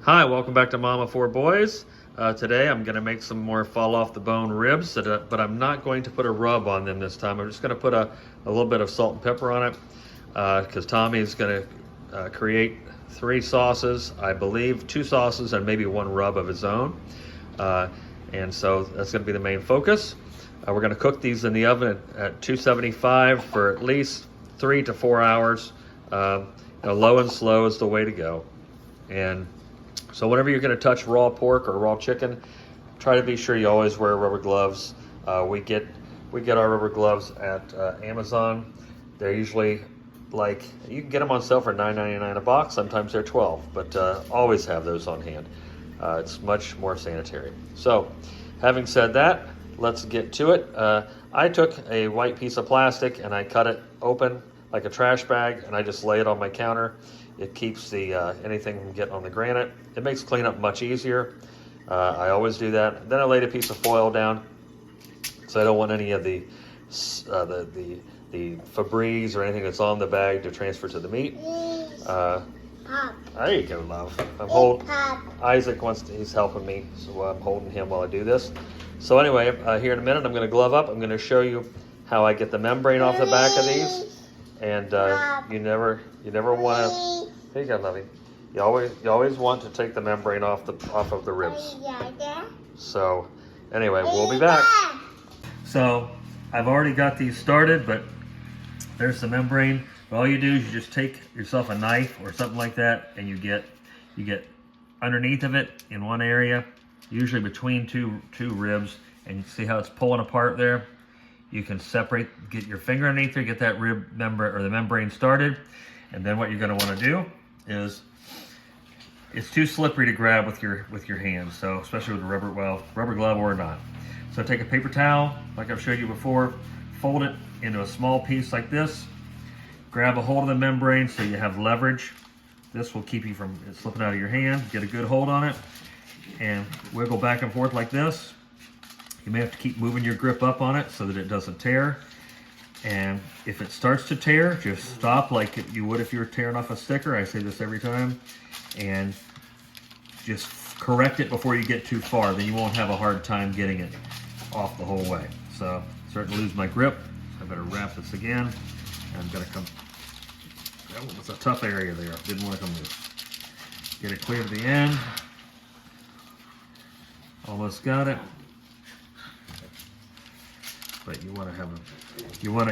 Hi, welcome back to Mama Four Boys. Today I'm going to make some more fall off the bone ribs, but I'm not going to put a rub on them this time. I'm just going to put a little bit of salt and pepper on it because Tommy's going to create 3 sauces, I believe 2 sauces and maybe 1 rub of his own. And so that's going to be the main focus. We're going to cook these in the oven at 275 for at least 3 to 4 hours. Low and slow is the way to go. And so whenever you're going to touch raw pork or raw chicken, try to be sure you always wear rubber gloves. We get our rubber gloves at Amazon. They're usually you can get them on sale for $9.99 a box. Sometimes they're $12, but always have those on hand. It's much more sanitary. So, having said that, let's get to it. I took a white piece of plastic and I cut it open like a trash bag, and I just lay it on my counter. It keeps anything from getting on the granite. It makes cleanup much easier. I always do that. Then I laid a piece of foil down, so I don't want any of the Febreze or anything that's on the bag to transfer to the meat. There you go, love. Isaac he's helping me, so I'm holding him while I do this. So anyway, here in a minute, I'm going to glove up. I'm going to show you how I get the membrane off the back of these. And you never want to. Here you go, lovey. You always want to take the membrane off of the ribs. So anyway, we'll be back. So I've already got these started, but there's the membrane. But all you do is you just take yourself a knife or something like that, and you get underneath of it in one area, usually between two ribs, and you see how it's pulling apart there. You can get your finger underneath there, get that rib membrane or the membrane started, and then what you're going to want to do is, it's too slippery to grab with your hands, so especially with a rubber glove or not. So take a paper towel, like I've showed you before, fold it into a small piece like this, grab a hold of the membrane so you have leverage. This will keep you from it slipping out of your hand. Get a good hold on it, and wiggle back and forth like this. You may have to keep moving your grip up on it so that it doesn't tear. And if it starts to tear, just stop like you would if you were tearing off a sticker. I say this every time. And just correct it before you get too far. Then you won't have a hard time getting it off the whole way. So, I'm starting to lose my grip. I better wrap this again. And I'm gonna come, that was a tough area there. Didn't want to come loose. Get it clear to the end. Almost got it. But you want to have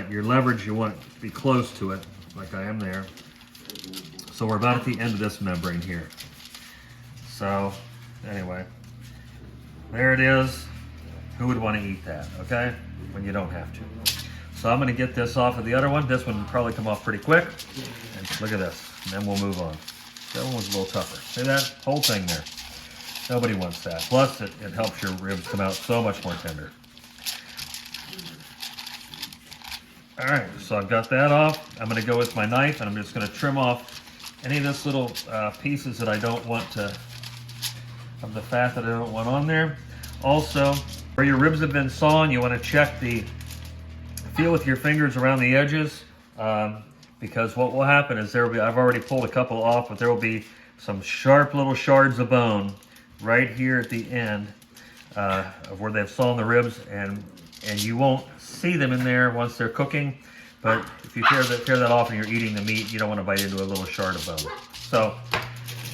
your leverage, you want it to be close to it, like I am there. So we're about at the end of this membrane here. So anyway, there it is. Who would want to eat that, okay? When you don't have to. So I'm going to get this off of the other one. This one will probably come off pretty quick. And look at this, and then we'll move on. That one was a little tougher. See that whole thing there? Nobody wants that. Plus, it helps your ribs come out so much more tender. All right, so I've got that off. I'm going to go with my knife, and I'm just going to trim off any of this little pieces that I don't want of the fat that I don't want on there. Also, where your ribs have been sawn, you want to feel with your fingers around the edges, because what will happen is I've already pulled a couple off, but there will be some sharp little shards of bone right here at the end of where they've sawn the ribs, and you won't see them in there once they're cooking. But if you tear that off and you're eating the meat, you don't want to bite into a little shard of bone. So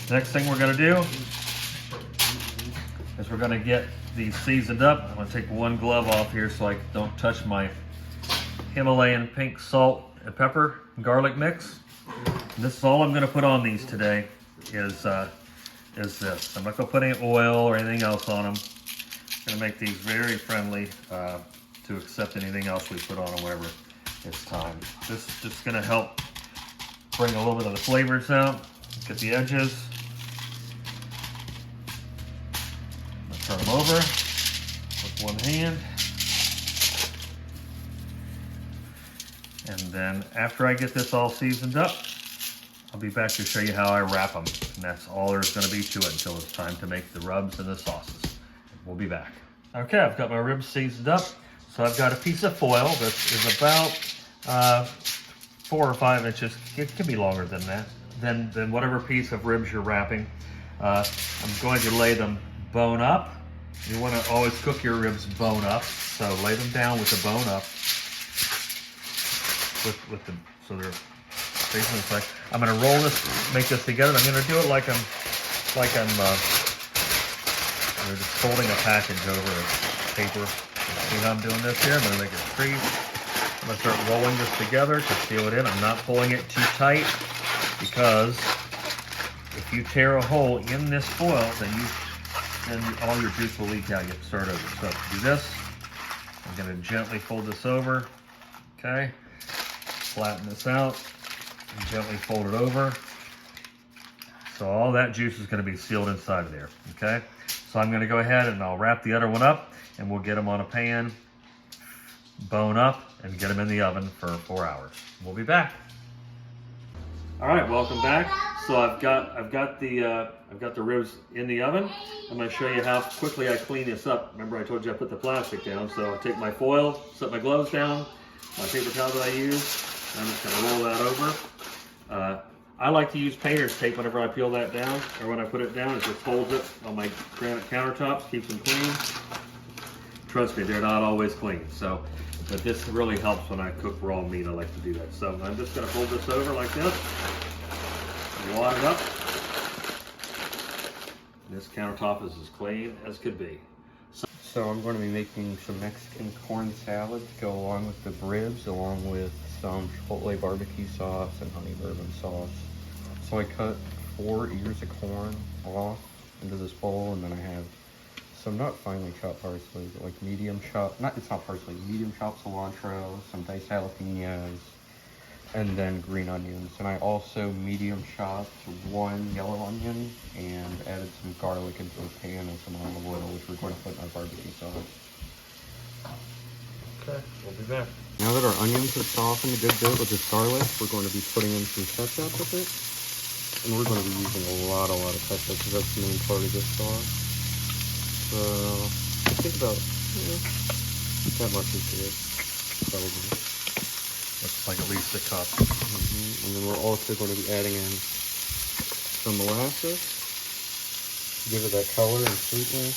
next thing we're going to do is we're going to get these seasoned up. I'm going to take one glove off here so I don't touch my Himalayan pink salt and pepper and garlic mix. And this is all I'm going to put on these today is this. I'm not going to put any oil or anything else on them. I'm going to make these very friendly to accept anything else we put on them whenever it's time. This is just going to help bring a little bit of the flavors out. Get the edges. Turn them over with one hand. And then after I get this all seasoned up, I'll be back to show you how I wrap them. And that's all there's going to be to it until it's time to make the rubs and the sauces. We'll be back. Okay, I've got my ribs seasoned up. So I've got a piece of foil that is about 4 or 5 inches. It can be longer than that. Then whatever piece of ribs you're wrapping. I'm going to lay them bone up. You want to always cook your ribs bone up, so lay them down with the bone up. So they're facing this way. I'm going to roll this, make this together. I'm going to do it like I'm just folding a package over a paper. See how I'm doing this here? I'm going to make it three. I'm going to start rolling this together to seal it in. I'm not pulling it too tight because if you tear a hole in this foil, then all your juice will leak out. You have to start over. So do this. I'm going to gently fold this over. Okay. Flatten this out and gently fold it over. So all that juice is going to be sealed inside of there. Okay. So I'm going to go ahead and I'll wrap the other one up and we'll get them on a pan, bone up, and get them in the oven for 4 hours. We'll be back. All right, welcome back. So I've got the ribs in the oven. I'm going to show you how quickly I clean this up. Remember I told you I put the plastic down. So I take my foil, set my gloves down, my paper towel that I use. I'm just going to roll that over. I like to use painter's tape whenever I peel that down, or when I put it down. It just holds it on my granite countertops, keeps them clean. Trust me, they're not always clean. So, but this really helps when I cook raw meat. I like to do that. So I'm just going to fold this over like this. Wad it up. This countertop is as clean as could be. So I'm going to be making some Mexican corn salad to go along with the ribs, along with some chipotle barbecue sauce and honey bourbon sauce. So I cut 4 ears of corn off into this bowl, and then I have some not finely chopped parsley, but like medium chopped, it's not parsley, medium chopped cilantro, some diced jalapenos, and then green onions. And I also medium chopped 1 yellow onion and added some garlic into a pan with some olive oil, which we're going to put in our barbecue sauce. Okay, we'll be back. Now that our onions have softened a good bit with this garlic, we're going to be putting in some ketchup with it. And we're going to be using a lot of ketchup because that's the main part of this sauce. So I think about that much is good. Probably. Looks like at least a cup. And then we're also going to be adding in some molasses to give it that color and sweetness.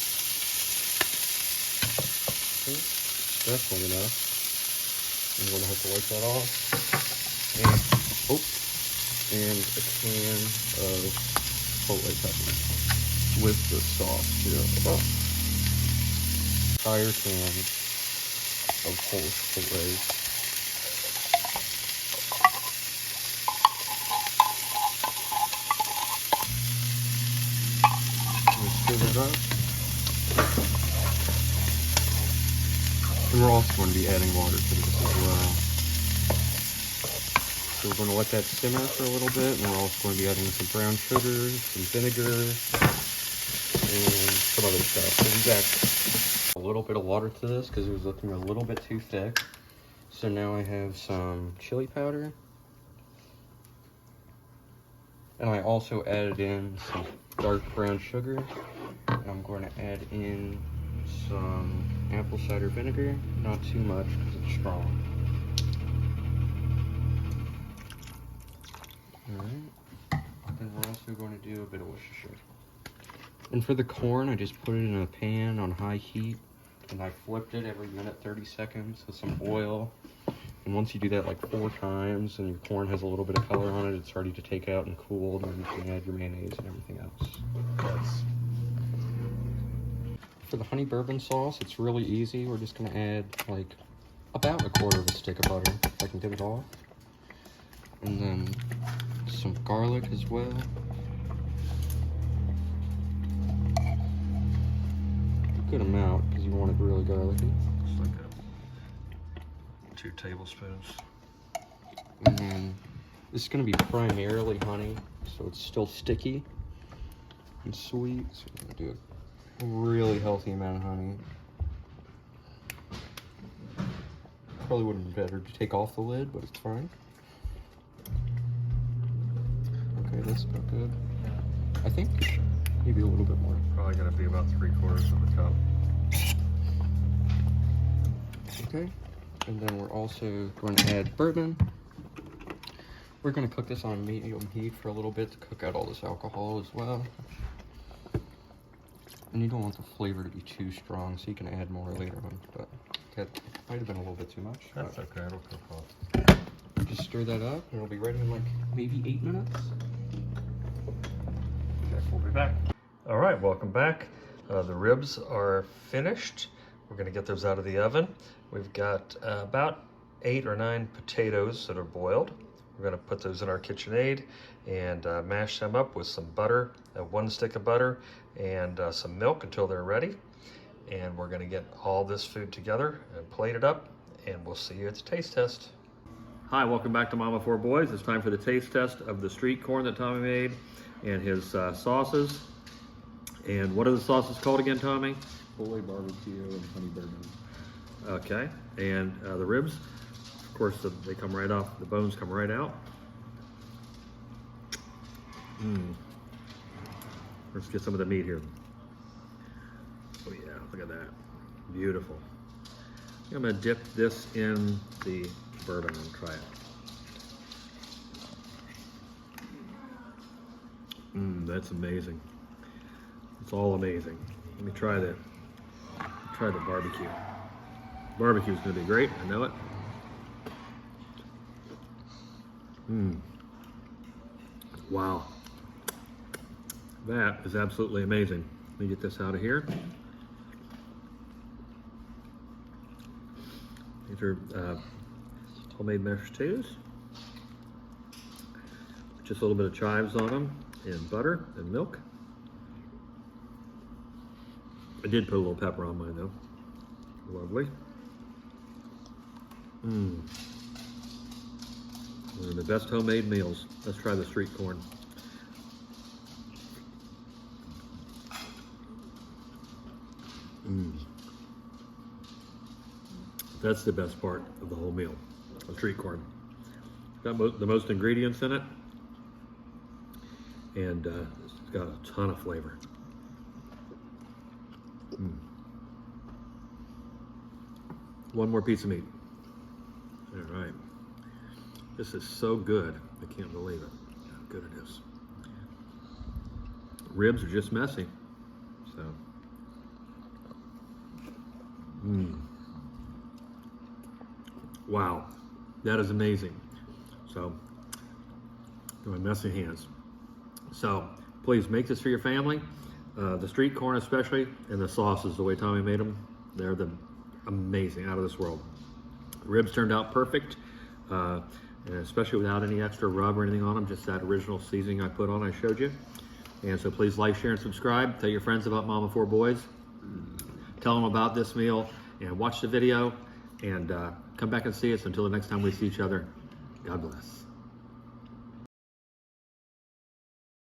Okay. Definitely enough. I'm going to have to wipe that off. And a can of chipotle peppers with the sauce too. Entire can of whole chipotle. Let's stir that up. And we're also going to be adding water to this as well. So we're going to let that simmer for a little bit, and we're also going to be adding some brown sugar, some vinegar, and some other stuff. So we got a little bit of water to this because it was looking a little bit too thick. So now I have some chili powder. And I also added in some dark brown sugar. And I'm going to add in some apple cider vinegar, not too much because it's strong. Alright, then we're also going to do a bit of Worcestershire. And for the corn, I just put it in a pan on high heat, and I flipped it every minute, 30 seconds with some oil. And once you do that like 4 times and your corn has a little bit of color on it, it's ready to take out and cool, and then you can add your mayonnaise and everything else. Yes. For the honey bourbon sauce, it's really easy. We're just going to add like about 1/4 of a stick of butter, if I can get it off. And then some garlic as well. A good amount because you want it really garlicky. It's like 2 tablespoons. And then this is going to be primarily honey, so it's still sticky and sweet. So we're going to do a really healthy amount of honey. Probably would have been better to take off the lid, but it's fine. Okay, that's about good. I think maybe a little bit more. Probably going to be about 3/4 of a cup. Okay, and then we're also going to add bourbon. We're going to cook this on medium heat for a little bit to cook out all this alcohol as well. And you don't want the flavor to be too strong, so you can add more later on. But that might have been a little bit too much. That's okay, it'll cook off. Just stir that up, and it'll be ready in like maybe 8 minutes. Okay, we'll be back. All right, welcome back. The ribs are finished. We're gonna get those out of the oven. We've got about 8 or 9 potatoes that are boiled. We're gonna put those in our KitchenAid and mash them up with some butter, 1 stick of butter, and some milk until they're ready. And we're gonna get all this food together and plate it up, and we'll see you at the taste test. Hi, welcome back to Mama 4 Boys. It's time for the taste test of the street corn that Tommy made and his sauces. And what are the sauces called again, Tommy? Chipotle barbecue and honey bourbon. Okay, and the ribs, of course, they come right off, the bones come right out. Let's get some of the meat here. Oh yeah, look at that, beautiful. I'm gonna dip this in the bourbon and try it. That's amazing. It's all amazing. Let me try the barbecue. Barbecue's gonna be great, I know it. Wow. That is absolutely amazing. Let me get this out of here. These are homemade mashed potatoes. Just a little bit of chives on them, and butter and milk. I did put a little pepper on mine though. Lovely. One of the best homemade meals. Let's try the street corn. That's the best part of the whole meal, the street corn. Got the most ingredients in it, and it's got a ton of flavor. One more piece of meat. All right. This is so good. I can't believe it. How good it is. Ribs are just messy. So. Wow. That is amazing. So, my messy hands. So, please make this for your family. The street corn especially, and the sauces, the way Tommy made them, they're amazing, out of this world. Ribs turned out perfect, and especially without any extra rub or anything on them, just that original seasoning I put on, I showed you. And so please like, share, and subscribe. Tell your friends about Mama 4 Boys. Tell them about this meal, and watch the video, and come back and see us. Until the next time we see each other, God bless.